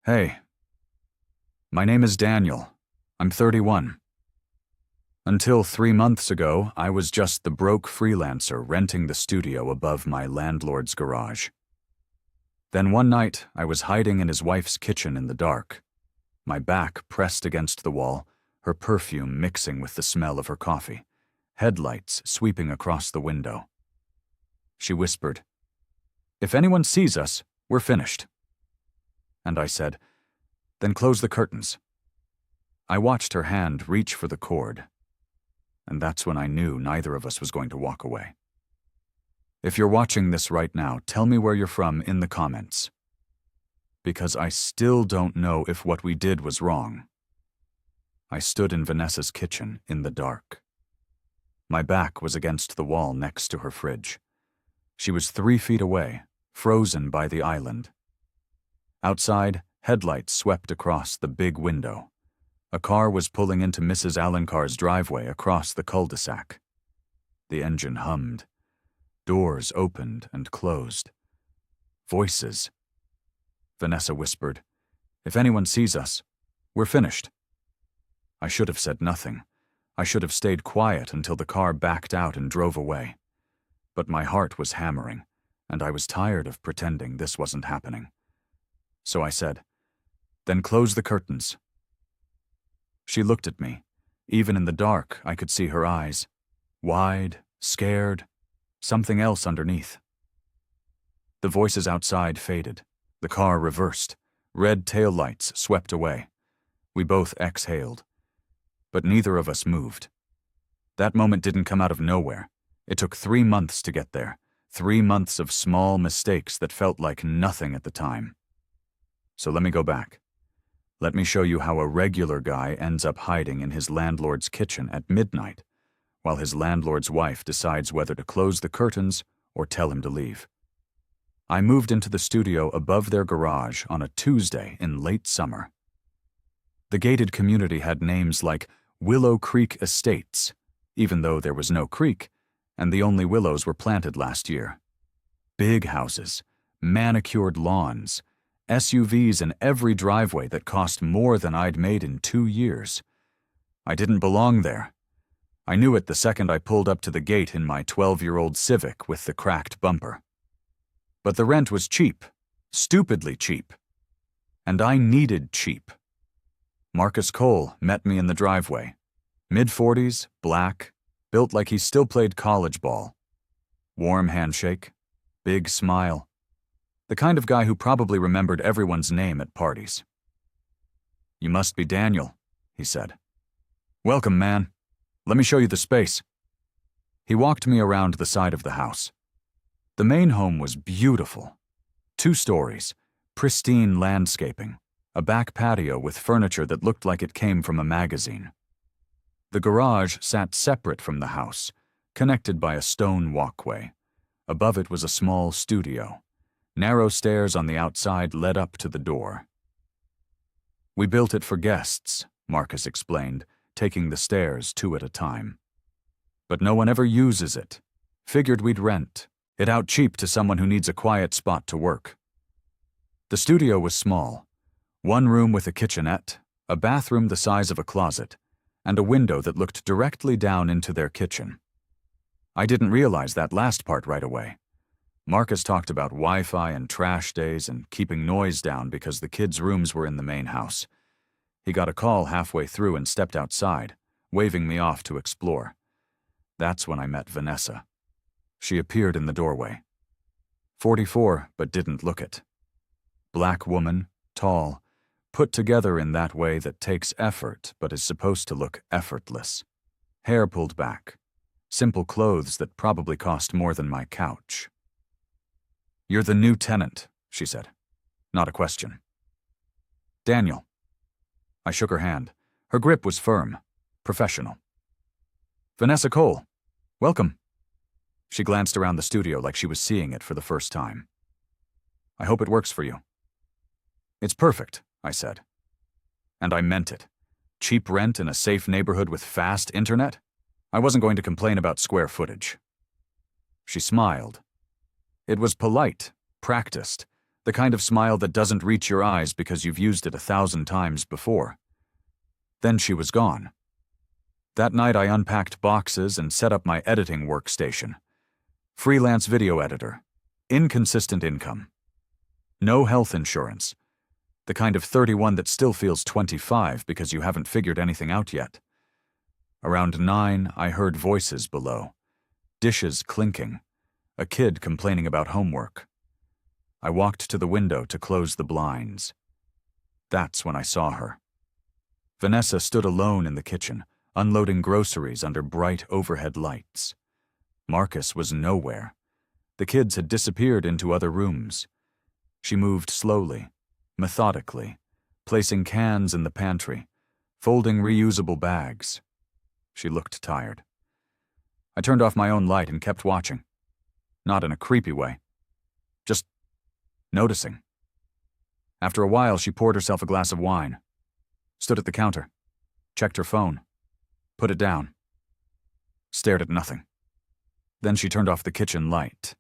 Hey, my name is Daniel. I'm 31. Until 3 months ago, I was just the broke freelancer renting the studio above my landlord's garage. Then one night, I was hiding in his wife's kitchen in the dark, my back pressed against the wall, her perfume mixing with the smell of her coffee, headlights sweeping across the window. She whispered, "If anyone sees us, we're finished." And I said, "Then close the curtains." I watched her hand reach for the cord, and that's when I knew neither of us was going to walk away. If you're watching this right now, tell me where you're from in the comments. Because I still don't know if what we did was wrong. I stood in Vanessa's kitchen in the dark. My back was against the wall next to her fridge. She was 3 feet away, frozen by the island. Outside, headlights swept across the big window. A car was pulling into Mrs. Alencar's driveway across the cul-de-sac. The engine hummed. Doors opened and closed. Voices. Vanessa whispered, "If anyone sees us, we're finished." I should have said nothing. I should have stayed quiet until the car backed out and drove away. But my heart was hammering, and I was tired of pretending this wasn't happening. So I said, "Then close the curtains." She looked at me. Even in the dark, I could see her eyes. Wide, scared, something else underneath. The voices outside faded. The car reversed. Red taillights swept away. We both exhaled. But neither of us moved. That moment didn't come out of nowhere. It took 3 months to get there. 3 months of small mistakes that felt like nothing at the time. So let me go back. Let me show you how a regular guy ends up hiding in his landlord's kitchen at midnight, while his landlord's wife decides whether to close the curtains or tell him to leave. I moved into the studio above their garage on a Tuesday in late summer. The gated community had names like Willow Creek Estates, even though there was no creek, and the only willows were planted last year. Big houses, manicured lawns, SUVs in every driveway that cost more than I'd made in 2 years. I didn't belong there. I knew it the second I pulled up to the gate in my 12-year-old Civic with the cracked bumper. But the rent was cheap, stupidly cheap. And I needed cheap. Marcus Cole met me in the driveway. Mid-40s, black, built like he still played college ball. Warm handshake, big smile. The kind of guy who probably remembered everyone's name at parties. "You must be Daniel," he said. "Welcome, man. Let me show you the space." He walked me around the side of the house. The main home was beautiful. 2 stories, pristine landscaping, a back patio with furniture that looked like it came from a magazine. The garage sat separate from the house, connected by a stone walkway. Above it was a small studio. Narrow stairs on the outside led up to the door. "We built it for guests," Marcus explained, taking the stairs 2 at a time. "But no one ever uses it. Figured we'd rent it out cheap to someone who needs a quiet spot to work." The studio was small. 1 room with a kitchenette, a bathroom the size of a closet, and a window that looked directly down into their kitchen. I didn't realize that last part right away. Marcus talked about Wi-Fi and trash days and keeping noise down because the kids' rooms were in the main house. He got a call halfway through and stepped outside, waving me off to explore. That's when I met Vanessa. She appeared in the doorway. 44, but didn't look it. Black woman, tall, put together in that way that takes effort but is supposed to look effortless. Hair pulled back. Simple clothes that probably cost more than my couch. "You're the new tenant," she said. Not a question. "Daniel." I shook her hand. Her grip was firm, professional. "Vanessa Cole. Welcome." She glanced around the studio like she was seeing it for the first time. "I hope it works for you." "It's perfect," I said. And I meant it. Cheap rent in a safe neighborhood with fast internet? I wasn't going to complain about square footage. She smiled. It was polite, practiced, The kind of smile that doesn't reach your eyes because you've used it 1,000 times before. Then she was gone. That night I unpacked boxes and set up my editing workstation. Freelance video editor. Inconsistent income. No health insurance. The kind of 31 that still feels 25 because you haven't figured anything out yet. Around 9, I heard voices below. Dishes clinking. A kid complaining about homework. I walked to the window to close the blinds. That's when I saw her. Vanessa stood alone in the kitchen, unloading groceries under bright overhead lights. Marcus was nowhere. The kids had disappeared into other rooms. She moved slowly, methodically, placing cans in the pantry, folding reusable bags. She looked tired. I turned off my own light and kept watching. Not in a creepy way. Just noticing. After a while, she poured herself a glass of wine, stood at the counter, checked her phone, put it down, stared at nothing. Then she turned off the kitchen light.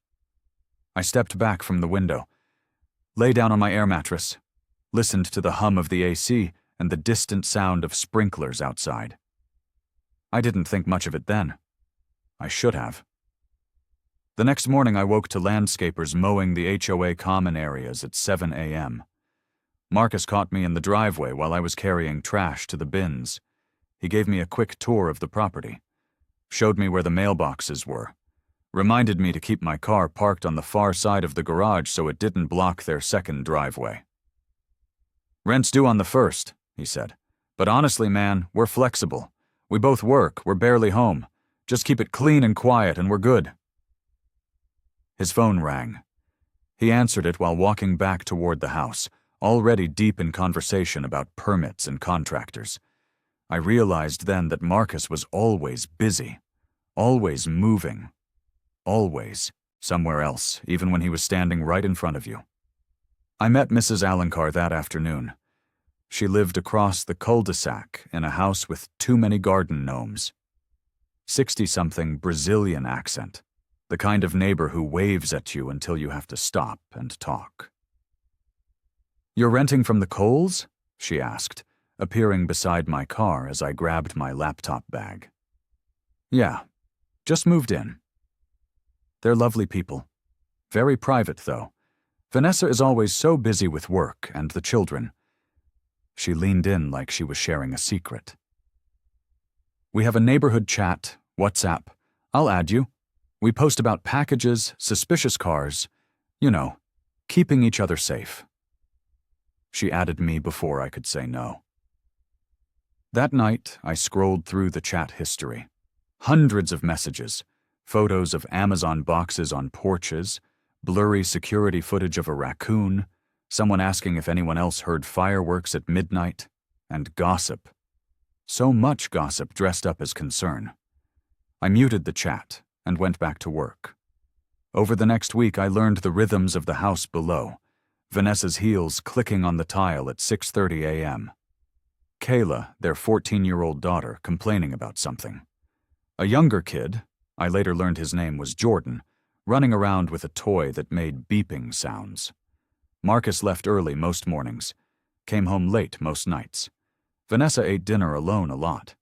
I stepped back from the window, lay down on my air mattress, listened to the hum of the AC and the distant sound of sprinklers outside. I didn't think much of it then. I should have. The next morning I woke to landscapers mowing the HOA common areas at 7 a.m. Marcus caught me in the driveway while I was carrying trash to the bins. He gave me a quick tour of the property, showed me where the mailboxes were, reminded me to keep my car parked on the far side of the garage so it didn't block their second driveway. "Rent's due on the 1st," he said. "But honestly, man, we're flexible. We both work, we're barely home. Just keep it clean and quiet and we're good." His phone rang. He answered it while walking back toward the house, already deep in conversation about permits and contractors. I realized then that Marcus was always busy, always moving, always somewhere else, even when he was standing right in front of you. I met Mrs. Alencar that afternoon. She lived across the cul-de-sac in a house with too many garden gnomes. 60-something Brazilian accent, the kind of neighbor who waves at you until you have to stop and talk. "You're renting from the Coles?" she asked, appearing beside my car as I grabbed my laptop bag. "Yeah, just moved in." They're lovely people. Very private, though. Vanessa is always so busy with work and the children. She leaned in like she was sharing a secret. "We have a neighborhood chat, WhatsApp. I'll add you. We post about packages, suspicious cars, you know, keeping each other safe." She added me before I could say no. That night, I scrolled through the chat history. Hundreds of messages, photos of Amazon boxes on porches, blurry security footage of a raccoon, someone asking if anyone else heard fireworks at midnight, and gossip. So much gossip dressed up as concern. I muted the chat and went back to work. Over the next week, I learned the rhythms of the house below, Vanessa's heels clicking on the tile at 6:30 a.m. Kayla, their 14-year-old daughter, complaining about something. A younger kid, I later learned his name was Jordan, running around with a toy that made beeping sounds. Marcus left early most mornings, came home late most nights. Vanessa ate dinner alone a lot.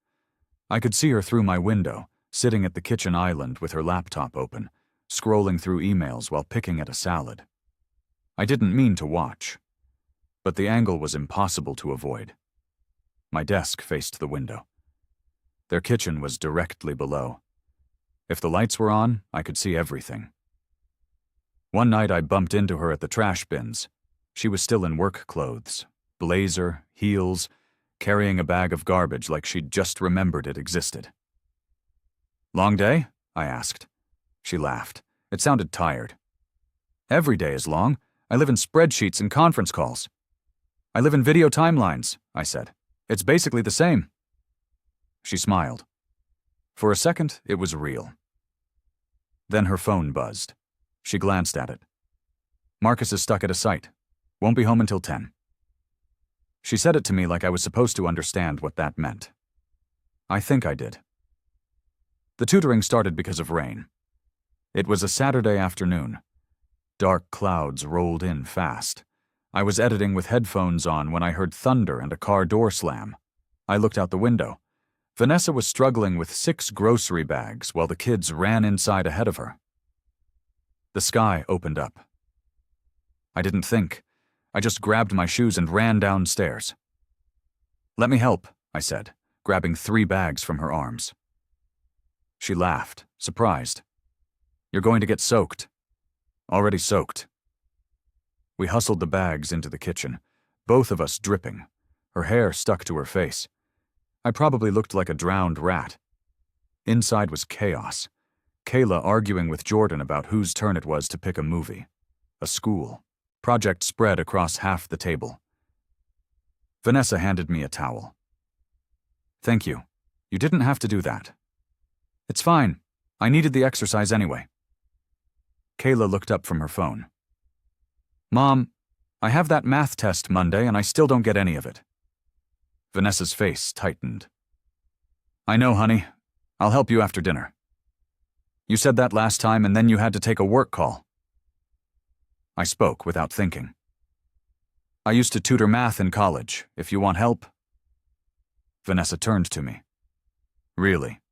I could see her through my window, sitting at the kitchen island with her laptop open, scrolling through emails while picking at a salad. I didn't mean to watch, but the angle was impossible to avoid. My desk faced the window. Their kitchen was directly below. If the lights were on, I could see everything. One night I bumped into her at the trash bins. She was still in work clothes, blazer, heels, carrying a bag of garbage like she'd just remembered it existed. "Long day?" I asked. She laughed. It sounded tired. "Every day is long. I live in spreadsheets and conference calls." "I live in video timelines," I said. "It's basically the same." She smiled. For a second, it was real. Then her phone buzzed. She glanced at it. "Marcus is stuck at a site. Won't be home until 10. She said it to me like I was supposed to understand what that meant. I think I did. The tutoring started because of rain. It was a Saturday afternoon. Dark clouds rolled in fast. I was editing with headphones on when I heard thunder and a car door slam. I looked out the window. Vanessa was struggling with 6 grocery bags while the kids ran inside ahead of her. The sky opened up. I didn't think. I just grabbed my shoes and ran downstairs. "Let me help," I said, grabbing 3 bags from her arms. She laughed, surprised. "You're going to get soaked." "Already soaked." We hustled the bags into the kitchen, both of us dripping. Her hair stuck to her face. I probably looked like a drowned rat. Inside was chaos. Kayla arguing with Jordan about whose turn it was to pick a movie. A school. Project spread across half the table. Vanessa handed me a towel. "Thank you. You didn't have to do that." "It's fine. I needed the exercise anyway." Kayla looked up from her phone. "Mom, I have that math test Monday and I still don't get any of it." Vanessa's face tightened. "I know, honey. I'll help you after dinner." "You said that last time and then you had to take a work call." I spoke without thinking. "I used to tutor math in college, if you want help." Vanessa turned to me. "Really?"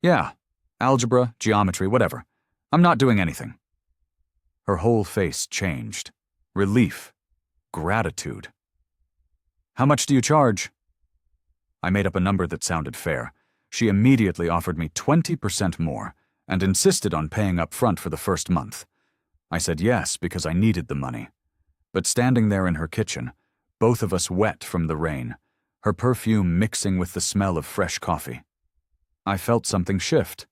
"Yeah. Algebra, geometry, whatever. I'm not doing anything." Her whole face changed. Relief. Gratitude. "How much do you charge?" I made up a number that sounded fair. She immediately offered me 20% more and insisted on paying up front for the first month. I said yes because I needed the money. But standing there in her kitchen, both of us wet from the rain, her perfume mixing with the smell of fresh coffee, I felt something shift.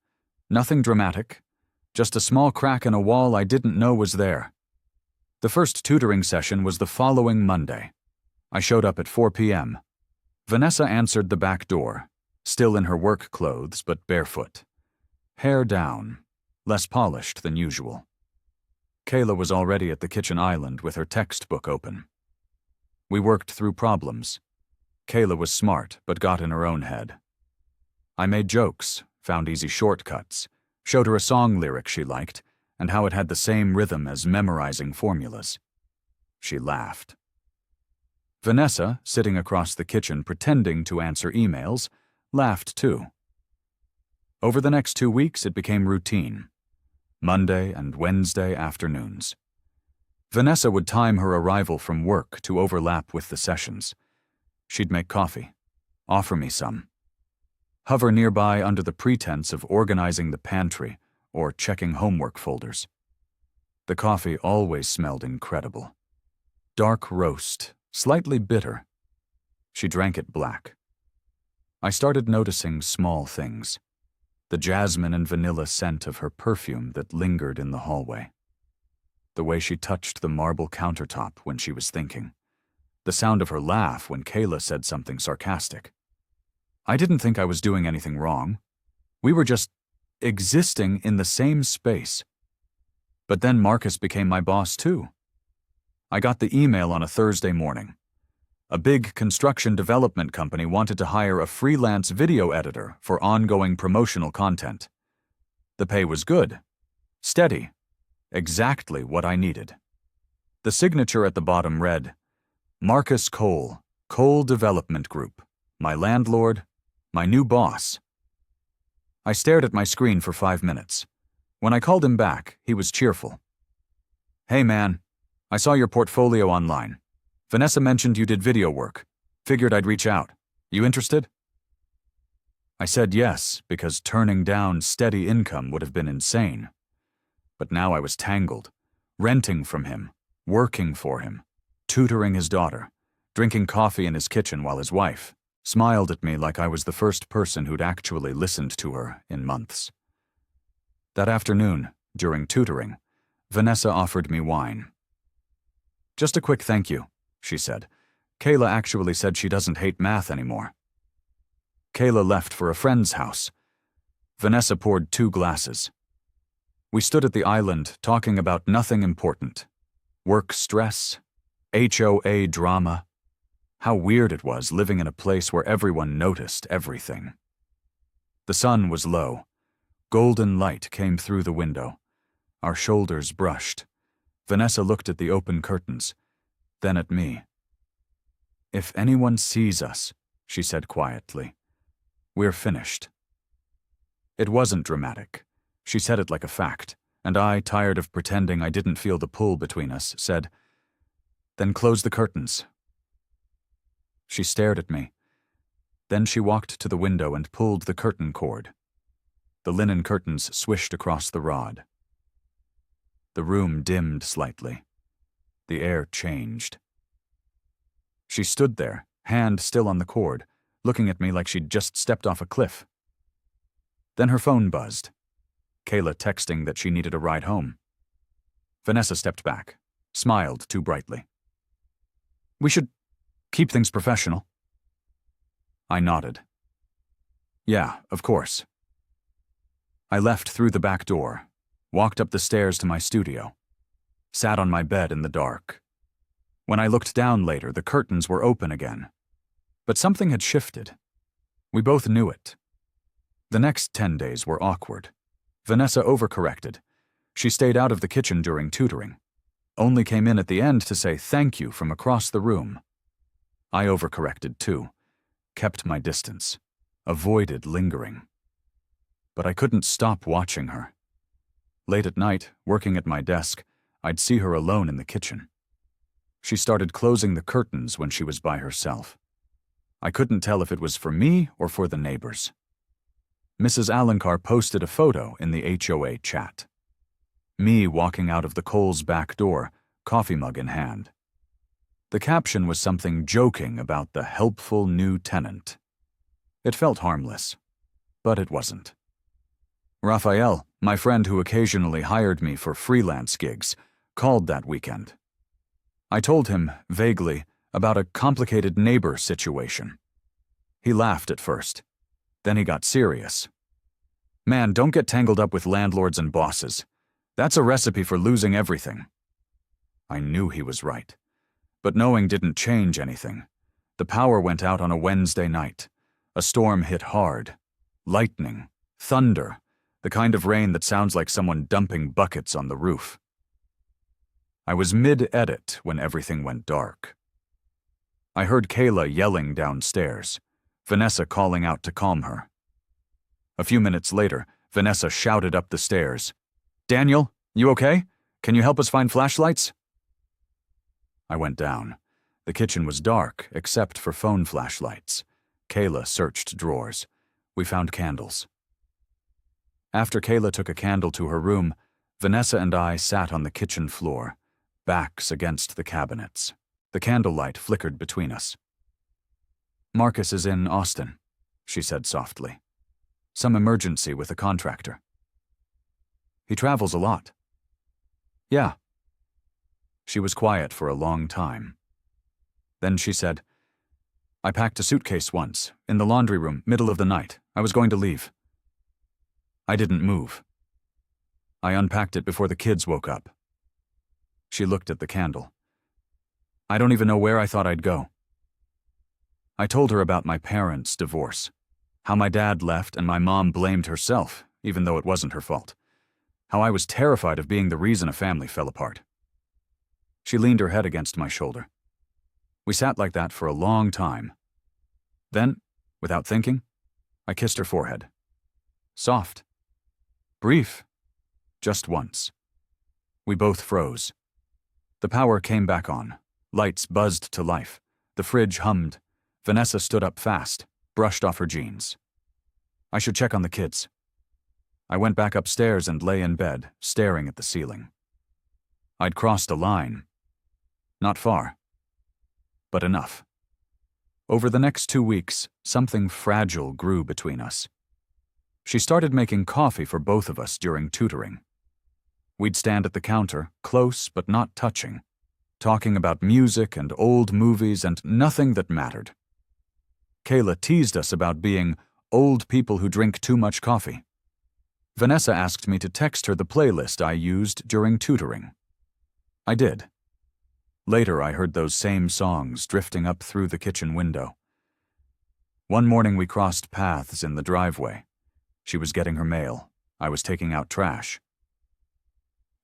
Nothing dramatic, just a small crack in a wall I didn't know was there. The first tutoring session was the following Monday. I showed up at 4 p.m. Vanessa answered the back door, still in her work clothes but barefoot. Hair down, less polished than usual. Kayla was already at the kitchen island with her textbook open. We worked through problems. Kayla was smart but got in her own head. I made jokes, found easy shortcuts, showed her a song lyric she liked, and how it had the same rhythm as memorizing formulas. She laughed. Vanessa, sitting across the kitchen pretending to answer emails, laughed too. Over the next 2 weeks, it became routine. Monday and Wednesday afternoons. Vanessa would time her arrival from work to overlap with the sessions. She'd make coffee, offer me some, hover nearby under the pretense of organizing the pantry or checking homework folders. The coffee always smelled incredible. Dark roast, slightly bitter. She drank it black. I started noticing small things. The jasmine and vanilla scent of her perfume that lingered in the hallway. The way she touched the marble countertop when she was thinking. The sound of her laugh when Kayla said something sarcastic. I didn't think I was doing anything wrong. We were just existing in the same space. But then Marcus became my boss too. I got the email on a Thursday morning. A big construction development company wanted to hire a freelance video editor for ongoing promotional content. The pay was good, steady, exactly what I needed. The signature at the bottom read, "Marcus Cole, Cole Development Group, my landlord, my new boss." I stared at my screen for 5 minutes. When I called him back, he was cheerful. "Hey man, I saw your portfolio online. Vanessa mentioned you did video work. Figured I'd reach out. You interested?" I said yes, because turning down steady income would have been insane. But now I was tangled, renting from him, working for him, tutoring his daughter, drinking coffee in his kitchen while his wife smiled at me like I was the first person who'd actually listened to her in months. That afternoon, during tutoring, Vanessa offered me wine. "Just a quick thank you," she said. "Kayla actually said she doesn't hate math anymore." Kayla left for a friend's house. Vanessa poured 2 glasses. We stood at the island talking about nothing important. Work stress, HOA drama, how weird it was living in a place where everyone noticed everything. The sun was low. Golden light came through the window. Our shoulders brushed. Vanessa looked at the open curtains, then at me. "If anyone sees us," she said quietly, "we're finished." It wasn't dramatic. She said it like a fact, and I, tired of pretending I didn't feel the pull between us, said, "Then close the curtains." She stared at me. Then she walked to the window and pulled the curtain cord. The linen curtains swished across the rod. The room dimmed slightly. The air changed. She stood there, hand still on the cord, looking at me like she'd just stepped off a cliff. Then her phone buzzed. Kayla texting that she needed a ride home. Vanessa stepped back, smiled too brightly. "We should keep things professional." I nodded. "Yeah, of course." I left through the back door, walked up the stairs to my studio, sat on my bed in the dark. When I looked down later, the curtains were open again. But something had shifted. We both knew it. The next 10 days were awkward. Vanessa overcorrected. She stayed out of the kitchen during tutoring. Only came in at the end to say thank you from across the room. I overcorrected too. Kept my distance. Avoided lingering. But I couldn't stop watching her. Late at night, working at my desk, I'd see her alone in the kitchen. She started closing the curtains when she was by herself. I couldn't tell if it was for me or for the neighbors. Mrs. Alencar posted a photo in the HOA chat. Me walking out of the Coles back door, coffee mug in hand. The caption was something joking about the helpful new tenant. It felt harmless, but it wasn't. Raphael, my friend who occasionally hired me for freelance gigs, called that weekend. I told him, vaguely, about a complicated neighbor situation. He laughed at first. Then he got serious. "Man, don't get tangled up with landlords and bosses. That's a recipe for losing everything." I knew he was right. But knowing didn't change anything. The power went out on a Wednesday night. A storm hit hard. Lightning. Thunder. The kind of rain that sounds like someone dumping buckets on the roof. I was mid-edit when everything went dark. I heard Kayla yelling downstairs, Vanessa calling out to calm her. A few minutes later, Vanessa shouted up the stairs, "Daniel, you okay? Can you help us find flashlights?" I went down. The kitchen was dark, except for phone flashlights. Kayla searched drawers. We found candles. After Kayla took a candle to her room, Vanessa and I sat on the kitchen floor, backs against the cabinets. The candlelight flickered between us. "Marcus is in Austin," she said softly. "Some emergency with a contractor." "He travels a lot." "Yeah." She was quiet for a long time. Then she said, "I packed a suitcase once, in the laundry room, middle of the night. I was going to leave." I didn't move. I unpacked it before the kids woke up. She looked at the candle. "I don't even know where I thought I'd go." I told her about my parents' divorce, how my dad left and my mom blamed herself, even though it wasn't her fault, how I was terrified of being the reason a family fell apart. She leaned her head against my shoulder. We sat like that for a long time. Then, without thinking, I kissed her forehead. Soft. Brief. Just once. We both froze. The power came back on. Lights buzzed to life. The fridge hummed. Vanessa stood up fast, brushed off her jeans. I should check on the kids. I went back upstairs and lay in bed, staring at the ceiling. I'd crossed a line. Not far. But enough. Over the next 2 weeks, something fragile grew between us. She started making coffee for both of us during tutoring. We'd stand at the counter, close but not touching, talking about music and old movies and nothing that mattered. Kayla teased us about being old people who drink too much coffee. Vanessa asked me to text her the playlist I used during tutoring. I did. Later, I heard those same songs drifting up through the kitchen window. One morning, we crossed paths in the driveway. She was getting her mail. I was taking out trash.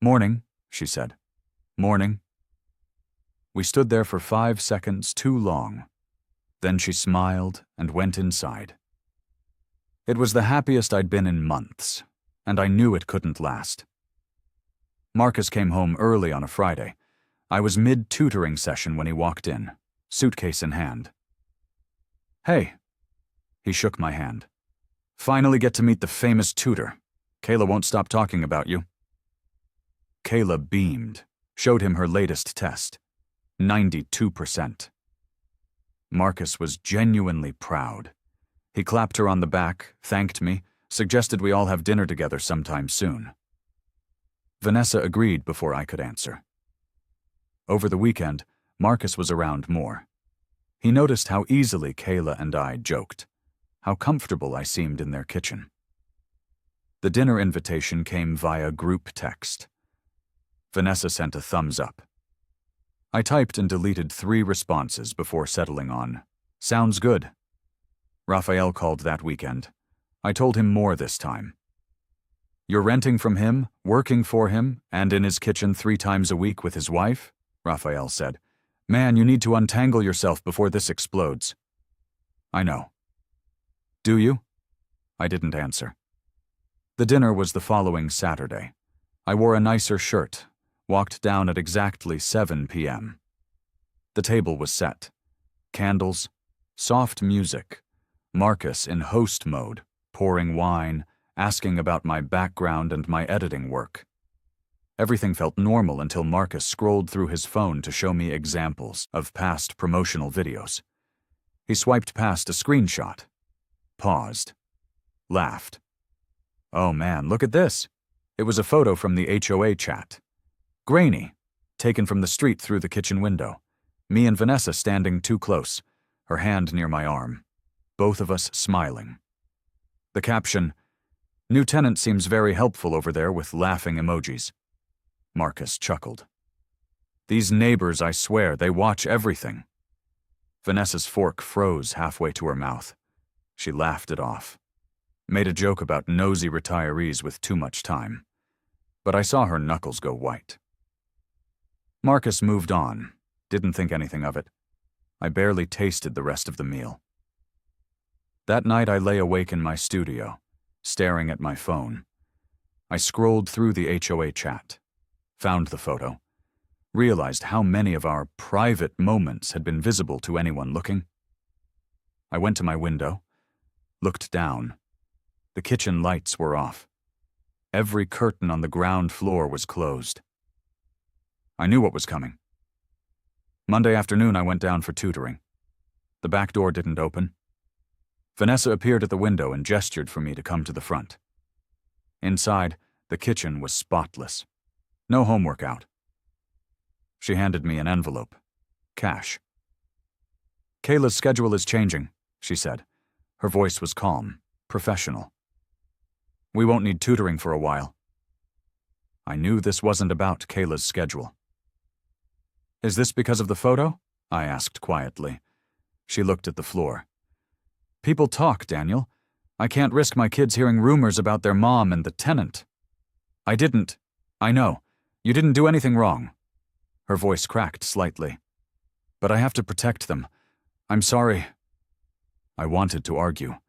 "Morning," she said. Morning. We stood there for 5 seconds too long. Then she smiled and went inside. It was the happiest I'd been in months, and I knew it couldn't last. Marcus came home early on a Friday. I was mid-tutoring session when he walked in, suitcase in hand. "Hey." He shook my hand. "Finally get to meet the famous tutor. Kayla won't stop talking about you." Kayla beamed, showed him her latest test. 92%. Marcus was genuinely proud. He clapped her on the back, thanked me, suggested we all have dinner together sometime soon. Vanessa agreed before I could answer. Over the weekend, Marcus was around more. He noticed how easily Kayla and I joked, how comfortable I seemed in their kitchen. The dinner invitation came via group text. Vanessa sent a thumbs up. I typed and deleted 3 responses before settling on, "Sounds good." Raphael called that weekend. I told him more this time. "You're renting from him, working for him, and in his kitchen 3 times a week with his wife?" Raphael said. "Man, you need to untangle yourself before this explodes." "I know." "Do you?" I didn't answer. The dinner was the following Saturday. I wore a nicer shirt, walked down at exactly 7 p.m. The table was set. Candles, soft music, Marcus in host mode, pouring wine, asking about my background and my editing work. Everything felt normal until Marcus scrolled through his phone to show me examples of past promotional videos. He swiped past a screenshot, paused, laughed. "Oh man, look at this." It was a photo from the HOA chat. Grainy, taken from the street through the kitchen window. Me and Vanessa standing too close, her hand near my arm. Both of us smiling. The caption, "New tenant seems very helpful over there," with laughing emojis. Marcus chuckled. "These neighbors, I swear, they watch everything." Vanessa's fork froze halfway to her mouth. She laughed it off. Made a joke about nosy retirees with too much time. But I saw her knuckles go white. Marcus moved on, didn't think anything of it. I barely tasted the rest of the meal. That night I lay awake in my studio, staring at my phone. I scrolled through the HOA chat, found the photo, realized how many of our private moments had been visible to anyone looking. I went to my window, looked down. The kitchen lights were off. Every curtain on the ground floor was closed. I knew what was coming. Monday afternoon I went down for tutoring. The back door didn't open. Vanessa appeared at the window and gestured for me to come to the front. Inside, the kitchen was spotless. No homework out. She handed me an envelope. Cash. "Kayla's schedule is changing," she said. Her voice was calm, professional. "We won't need tutoring for a while." I knew this wasn't about Kayla's schedule. "Is this because of the photo?" I asked quietly. She looked at the floor. "People talk, Daniel. I can't risk my kids hearing rumors about their mom and the tenant." "I didn't. I know. You didn't do anything wrong." Her voice cracked slightly. "But I have to protect them. I'm sorry." I wanted to argue,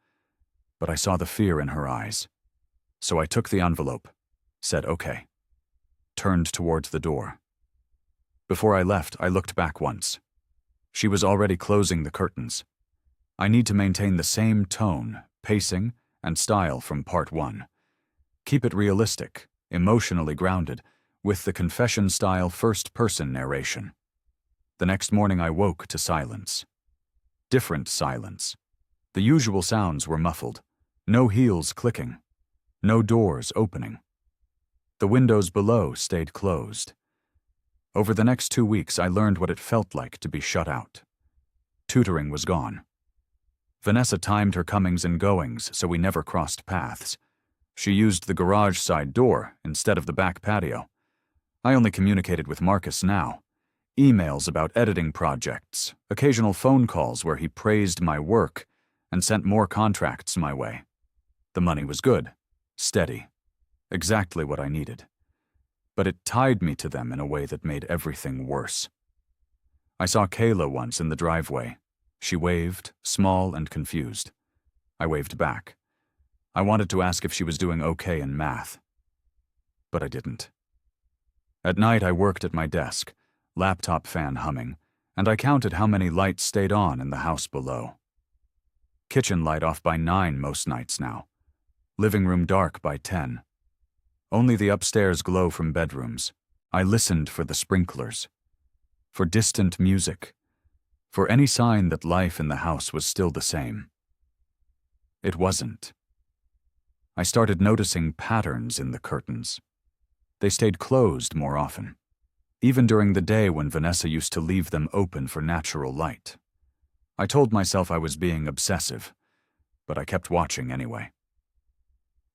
but I saw the fear in her eyes. So I took the envelope, said okay, turned towards the door. Before I left, I looked back once. She was already closing the curtains. I need to maintain the same tone, pacing, and style from part 1. Keep it realistic, emotionally grounded, with the confession-style first-person narration. The next morning I woke to silence. Different silence. The usual sounds were muffled. No heels clicking. No doors opening. The windows below stayed closed. Over the next 2 weeks, I learned what it felt like to be shut out. Tutoring was gone. Vanessa timed her comings and goings so we never crossed paths. She used the garage side door instead of the back patio. I only communicated with Marcus now. Emails about editing projects, occasional phone calls where he praised my work and sent more contracts my way. The money was good, steady, exactly what I needed. but it tied me to them in a way that made everything worse. I saw Kayla once in the driveway. She waved, small and confused. I waved back. I wanted to ask if she was doing okay in math, but I didn't. At night I worked at my desk, laptop fan humming, and I counted how many lights stayed on in the house below. Kitchen light off by 9 most nights now. Living room dark by 10. Only the upstairs glow from bedrooms. I listened for the sprinklers, for distant music, for any sign that life in the house was still the same. It wasn't. I started noticing patterns in the curtains. They stayed closed more often, even during the day when Vanessa used to leave them open for natural light. I told myself I was being obsessive, but I kept watching anyway.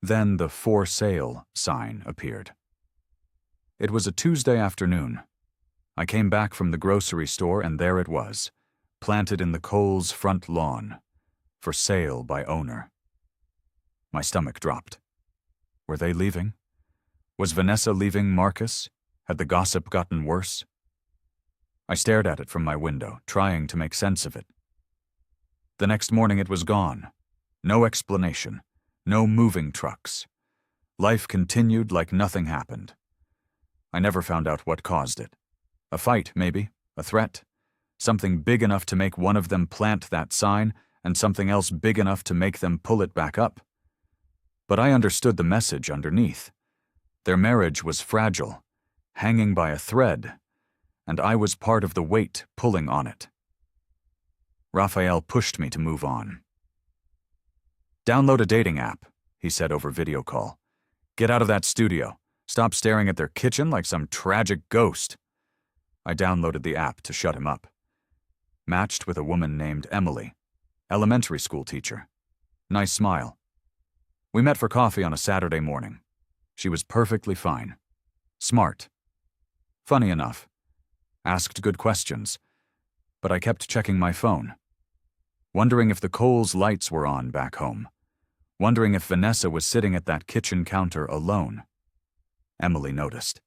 Then the "for sale" sign appeared. It was a Tuesday afternoon. I came back from the grocery store and there it was, planted in the Kohl's front lawn, "for sale by owner." My stomach dropped. Were they leaving? Was Vanessa leaving Marcus? Had the gossip gotten worse? I stared at it from my window, trying to make sense of it. The next morning it was gone. No explanation. No moving trucks. Life continued like nothing happened. I never found out what caused it. A fight, maybe. A threat. Something big enough to make one of them plant that sign, and something else big enough to make them pull it back up. But I understood the message underneath. Their marriage was fragile, hanging by a thread, and I was part of the weight pulling on it. Raphael pushed me to move on. "Download a dating app," he said over video call. "Get out of that studio. Stop staring at their kitchen like some tragic ghost." I downloaded the app to shut him up. Matched with a woman named Emily, elementary school teacher. Nice smile. We met for coffee on a Saturday morning. She was perfectly fine. Smart. Funny enough. Asked good questions. But I kept checking my phone. Wondering if the Kohl's lights were on back home. Wondering if Vanessa was sitting at that kitchen counter alone. Emily noticed.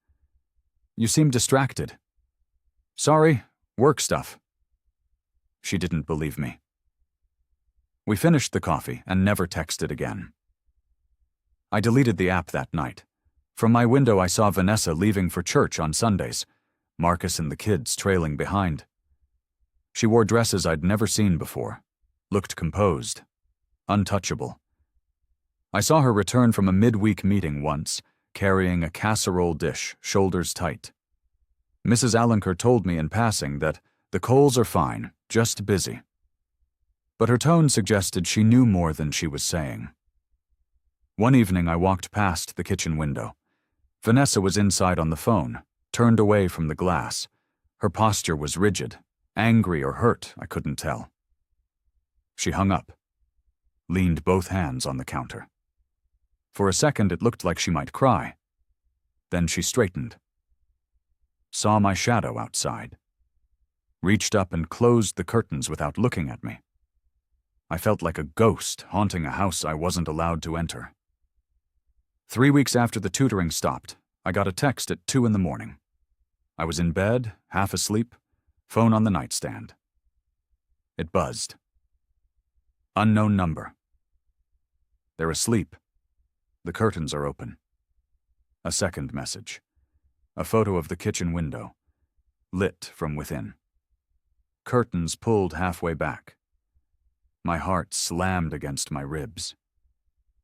"You seem distracted." "Sorry, work stuff." She didn't believe me. We finished the coffee and never texted again. I deleted the app that night. From my window I saw Vanessa leaving for church on Sundays, Marcus and the kids trailing behind. She wore dresses I'd never seen before, looked composed, untouchable. I saw her return from a midweek meeting once, carrying a casserole dish, shoulders tight. Mrs. Alenker told me in passing that the Kohl's are fine, just busy. But her tone suggested she knew more than she was saying. One evening I walked past the kitchen window. Vanessa was inside on the phone, turned away from the glass. Her posture was rigid, angry or hurt, I couldn't tell. She hung up, leaned both hands on the counter. For a second it looked like she might cry. Then she straightened. Saw my shadow outside. Reached up and closed the curtains without looking at me. I felt like a ghost haunting a house I wasn't allowed to enter. 3 weeks after the tutoring stopped, I got a text at 2 a.m. I was in bed, half asleep, phone on the nightstand. It buzzed. Unknown number. They're asleep. The curtains are open. A second message. A photo of the kitchen window, lit from within. Curtains pulled halfway back. My heart slammed against my ribs.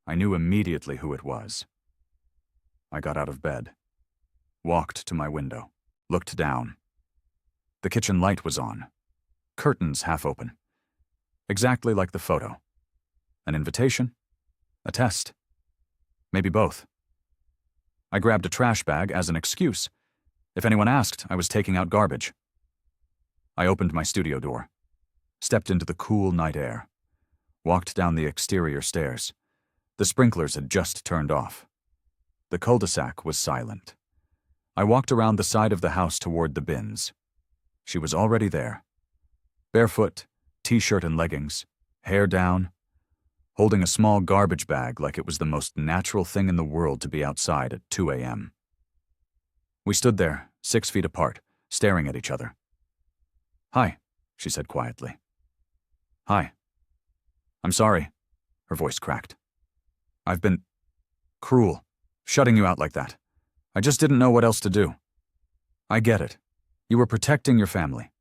I knew immediately who it was. I got out of bed, walked to my window, looked down. The kitchen light was on, curtains half open. Exactly like the photo. An invitation? A test? Maybe both. I grabbed a trash bag as an excuse. If anyone asked, I was taking out garbage. I opened my studio door, stepped into the cool night air, walked down the exterior stairs. The sprinklers had just turned off. The cul-de-sac was silent. I walked around the side of the house toward the bins. She was already there. Barefoot, t-shirt and leggings, hair down, holding a small garbage bag like it was the most natural thing in the world to be outside at 2 a.m. We stood there, 6 feet apart, staring at each other. "Hi," she said quietly. "Hi. I'm sorry," her voice cracked. "I've been cruel, shutting you out like that. I just didn't know what else to do. I get it. You were protecting your family.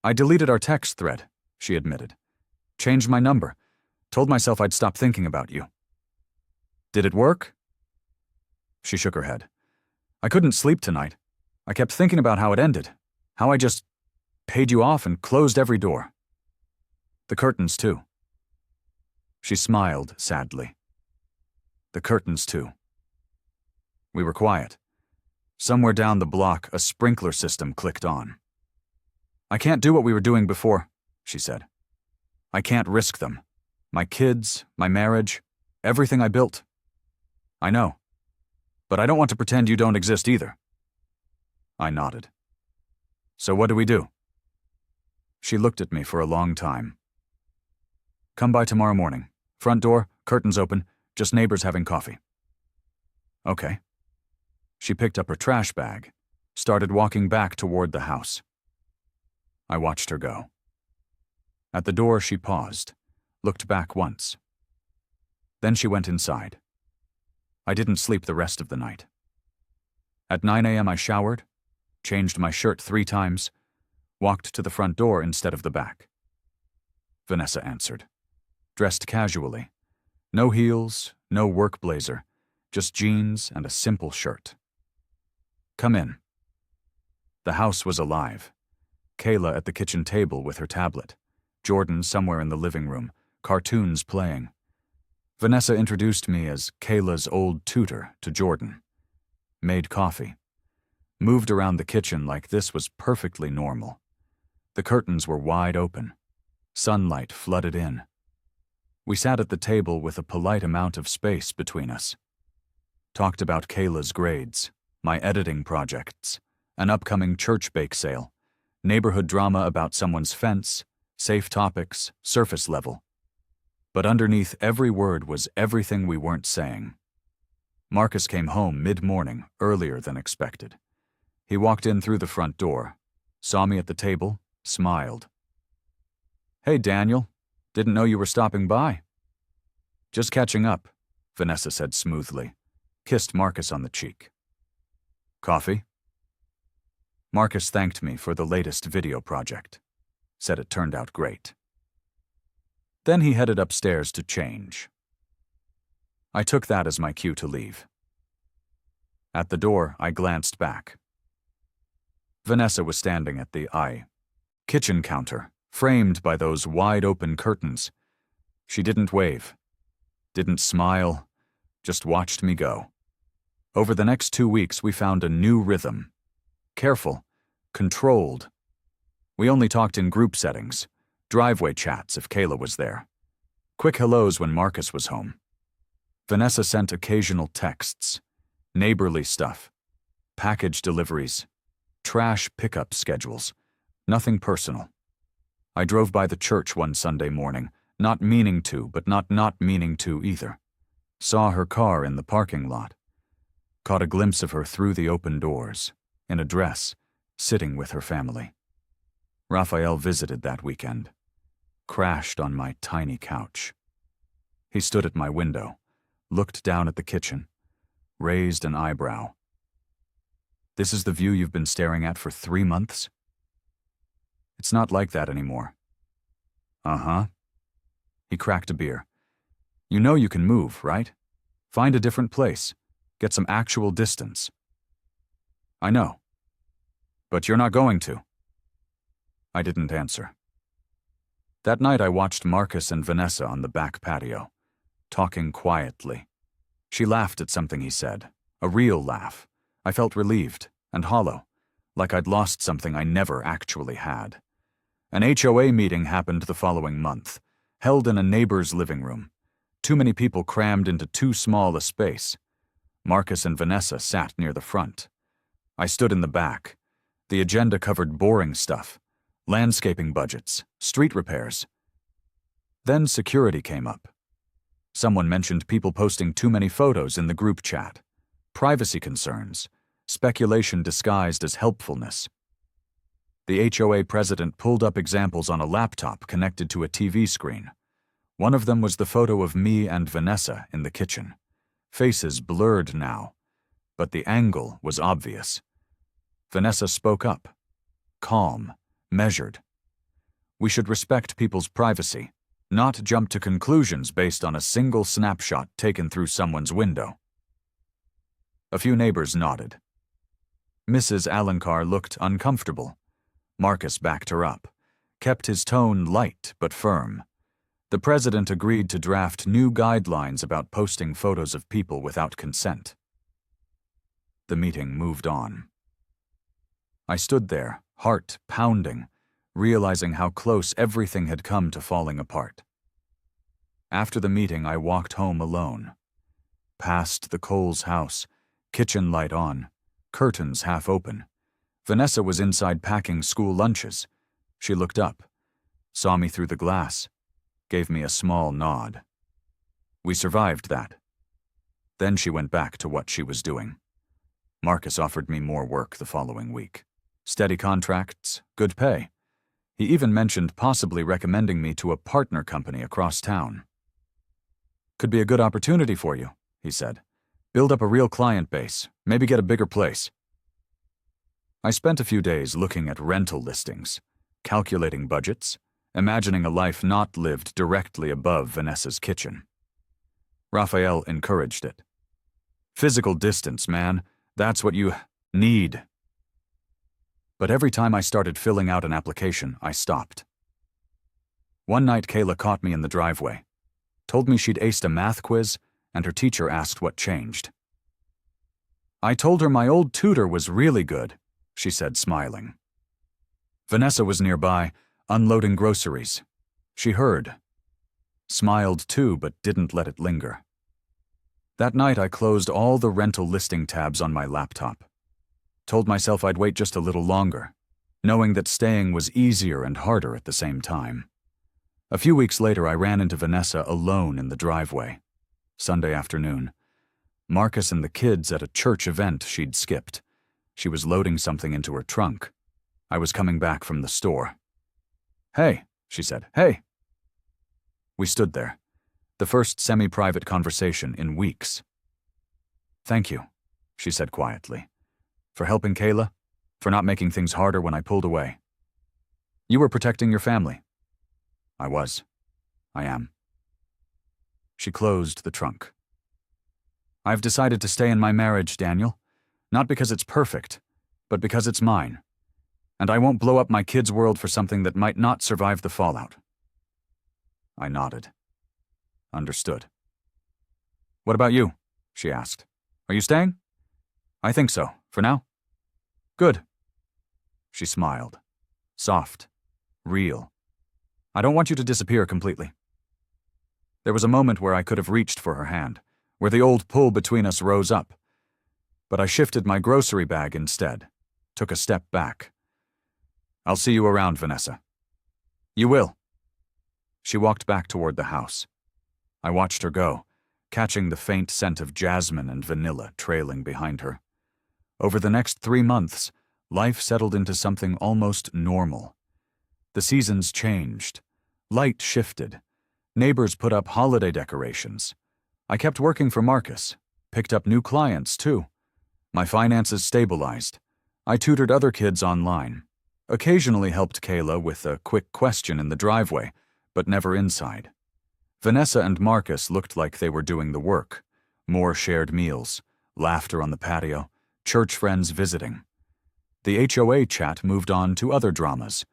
I deleted our text thread," she admitted. "Changed my number. Told myself I'd stop thinking about you." "Did it work?" She shook her head. "I couldn't sleep tonight. I kept thinking about how it ended, how I just paid you off and closed every door. The curtains, too." She smiled sadly. "The curtains, too." We were quiet. Somewhere down the block, a sprinkler system clicked on. "I can't do what we were doing before," she said. "I can't risk them. My kids, my marriage, everything I built. I know. But I don't want to pretend you don't exist either." I nodded. "So what do we do?" She looked at me for a long time. "Come by tomorrow morning. Front door, curtains open, just neighbors having coffee." "Okay." She picked up her trash bag, started walking back toward the house. I watched her go. At the door, she paused, looked back once. Then she went inside. I didn't sleep the rest of the night. At 9 a.m. I showered, changed my shirt 3 times, walked to the front door instead of the back. Vanessa answered, dressed casually. No heels, no work blazer, just jeans and a simple shirt. "Come in." The house was alive. Kayla at the kitchen table with her tablet, Jordan somewhere in the living room, cartoons playing. Vanessa introduced me as Kayla's old tutor to Jordan. Made coffee. Moved around the kitchen like this was perfectly normal. The curtains were wide open. Sunlight flooded in. We sat at the table with a polite amount of space between us. Talked about Kayla's grades, my editing projects, an upcoming church bake sale, neighborhood drama about someone's fence, safe topics, surface level. But underneath every word was everything we weren't saying. Marcus came home mid-morning, earlier than expected. He walked in through the front door, saw me at the table, smiled. "Hey, Daniel. Didn't know you were stopping by." "Just catching up," Vanessa said smoothly, kissed Marcus on the cheek. "Coffee?" Marcus thanked me for the latest video project. Said it turned out great. Then he headed upstairs to change. I took that as my cue to leave. At the door, I glanced back. Vanessa was standing at the kitchen counter, framed by those wide-open curtains. She didn't wave, didn't smile, just watched me go. Over the next 2 weeks, we found a new rhythm. Careful, controlled. We only talked in group settings, driveway chats if Kayla was there. Quick hellos when Marcus was home. Vanessa sent occasional texts, neighborly stuff, package deliveries, trash pickup schedules, nothing personal. I drove by the church one Sunday morning, not meaning to, but not meaning to either. Saw her car in the parking lot. Caught a glimpse of her through the open doors, in a dress, sitting with her family. Raphael visited that weekend. Crashed on my tiny couch. He stood at my window, looked down at the kitchen, raised an eyebrow. "This is the view you've been staring at for 3 months?" "It's not like that anymore." "Uh-huh." He cracked a beer. "You know you can move, right? Find a different place. Get some actual distance." "I know. But you're not going to." I didn't answer. That night I watched Marcus and Vanessa on the back patio, talking quietly. She laughed at something he said, a real laugh. I felt relieved and hollow, like I'd lost something I never actually had. An HOA meeting happened the following month, held in a neighbor's living room. Too many people crammed into too small a space. Marcus and Vanessa sat near the front. I stood in the back. The agenda covered boring stuff, landscaping budgets, street repairs. Then security came up. Someone mentioned people posting too many photos in the group chat, privacy concerns, speculation disguised as helpfulness. The HOA president pulled up examples on a laptop connected to a TV screen. One of them was the photo of me and Vanessa in the kitchen. Faces blurred now, but the angle was obvious. Vanessa spoke up. Calm, measured. We should respect people's privacy, not jump to conclusions based on a single snapshot taken through someone's window. A few neighbors nodded. Mrs. Alencar looked uncomfortable. Marcus backed her up, kept his tone light but firm. The president agreed to draft new guidelines about posting photos of people without consent. The meeting moved on. I stood there, heart pounding, realizing how close everything had come to falling apart. After the meeting, I walked home alone. Past the Coles house, kitchen light on, curtains half open. Vanessa was inside packing school lunches. She looked up, saw me through the glass, gave me a small nod. We survived that. Then she went back to what she was doing. Marcus offered me more work the following week. Steady contracts, good pay. He even mentioned possibly recommending me to a partner company across town. Could be a good opportunity for you, he said. Build up a real client base, maybe get a bigger place. I spent a few days looking at rental listings, calculating budgets, imagining a life not lived directly above Vanessa's kitchen. Raphael encouraged it. Physical distance, man, that's what you need. But every time I started filling out an application, I stopped. One night, Kayla caught me in the driveway, told me she'd aced a math quiz, and her teacher asked what changed. I told her my old tutor was really good, she said, smiling. Vanessa was nearby, unloading groceries. She heard. Smiled too, but didn't let it linger. That night, I closed all the rental listing tabs on my laptop. Told myself I'd wait just a little longer, knowing that staying was easier and harder at the same time. A few weeks later, I ran into Vanessa alone in the driveway. Sunday afternoon. Marcus and the kids at a church event she'd skipped. She was loading something into her trunk. I was coming back from the store. "Hey," she said, "hey." We stood there, the first semi-private conversation in weeks. "Thank you," she said quietly. "For helping Kayla, for not making things harder when I pulled away. You were protecting your family." I was. I am. She closed the trunk. "I've decided to stay in my marriage, Daniel. Not because it's perfect, but because it's mine. And I won't blow up my kids' world for something that might not survive the fallout." I nodded. Understood. "What about you?" she asked. "Are you staying?" "I think so, for now." "Good." She smiled. Soft. Real. "I don't want you to disappear completely." There was a moment where I could have reached for her hand, where the old pull between us rose up. But I shifted my grocery bag instead, took a step back. "I'll see you around, Vanessa." "You will." She walked back toward the house. I watched her go, catching the faint scent of jasmine and vanilla trailing behind her. Over the next 3 months, life settled into something almost normal. The seasons changed. Light shifted. Neighbors put up holiday decorations. I kept working for Marcus, picked up new clients too. My finances stabilized. I tutored other kids online. Occasionally helped Kayla with a quick question in the driveway, but never inside. Vanessa and Marcus looked like they were doing the work. More shared meals, laughter on the patio, church friends visiting. The HOA chat moved on to other dramas.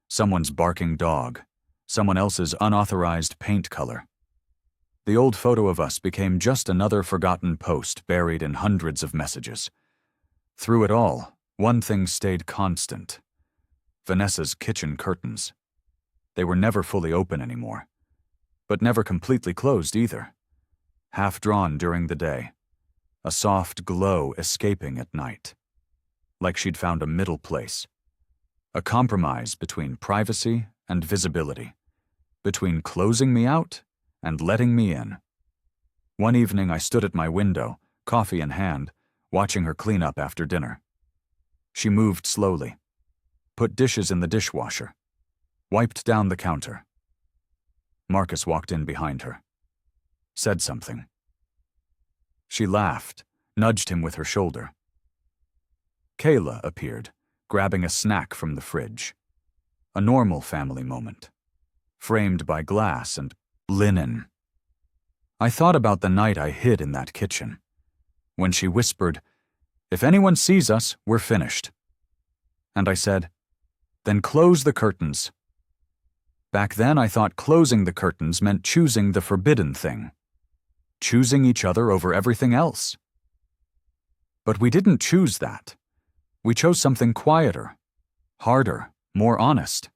Someone's barking dog, someone else's unauthorized paint color. The old photo of us became just another forgotten post buried in hundreds of messages. Through it all, one thing stayed constant. Vanessa's kitchen curtains. They were never fully open anymore, but never completely closed either. Half drawn during the day, a soft glow escaping at night. Like she'd found a middle place. A compromise between privacy and visibility. Between closing me out and letting me in. One evening I stood at my window, coffee in hand, watching her clean up after dinner. She moved slowly, put dishes in the dishwasher, wiped down the counter. Marcus walked in behind her, said something. She laughed, nudged him with her shoulder. Kayla appeared, grabbing a snack from the fridge. A normal family moment, framed by glass and linen. I thought about the night I hid in that kitchen, when she whispered, "If anyone sees us, we're finished." And I said, "Then close the curtains." Back then I thought closing the curtains meant choosing the forbidden thing, choosing each other over everything else. But we didn't choose that. We chose something quieter, harder, more honest.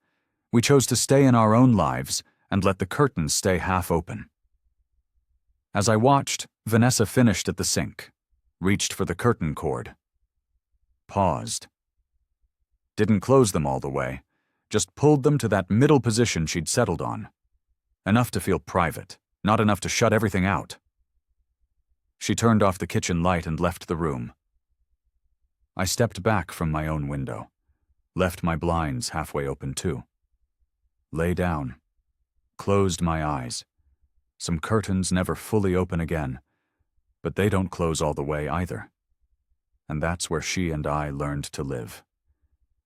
We chose to stay in our own lives and let the curtains stay half open. As I watched, Vanessa finished at the sink, reached for the curtain cord, paused. Didn't close them all the way, just pulled them to that middle position she'd settled on. Enough to feel private, not enough to shut everything out. She turned off the kitchen light and left the room. I stepped back from my own window, left my blinds halfway open too. Lay down, closed my eyes. Some curtains never fully open again, but they don't close all the way either. And that's where she and I learned to live.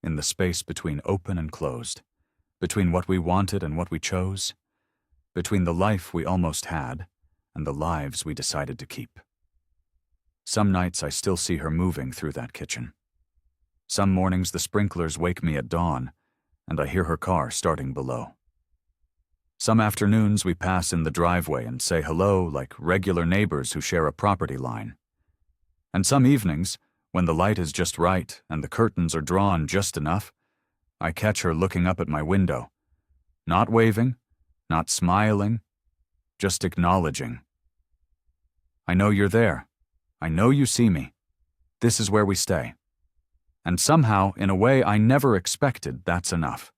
In the space between open and closed, between what we wanted and what we chose, between the life we almost had and the lives we decided to keep. Some nights I still see her moving through that kitchen. Some mornings the sprinklers wake me at dawn, and I hear her car starting below. Some afternoons we pass in the driveway and say hello like regular neighbors who share a property line. And some evenings, when the light is just right and the curtains are drawn just enough, I catch her looking up at my window, not waving, not smiling, just acknowledging. "I know you're there. I know you see me. This is where we stay." And somehow, in a way I never expected, that's enough.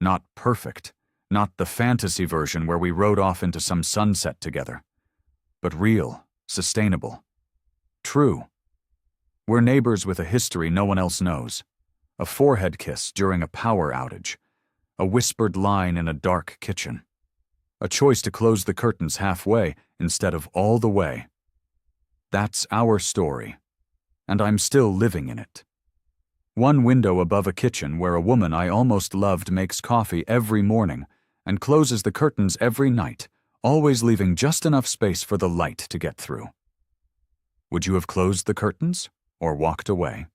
Not perfect, not the fantasy version where we rode off into some sunset together, but real, sustainable, true. We're neighbors with a history no one else knows. A forehead kiss during a power outage. A whispered line in a dark kitchen. A choice to close the curtains halfway instead of all the way. That's our story, and I'm still living in it. One window above a kitchen where a woman I almost loved makes coffee every morning and closes the curtains every night, always leaving just enough space for the light to get through. Would you have closed the curtains or walked away?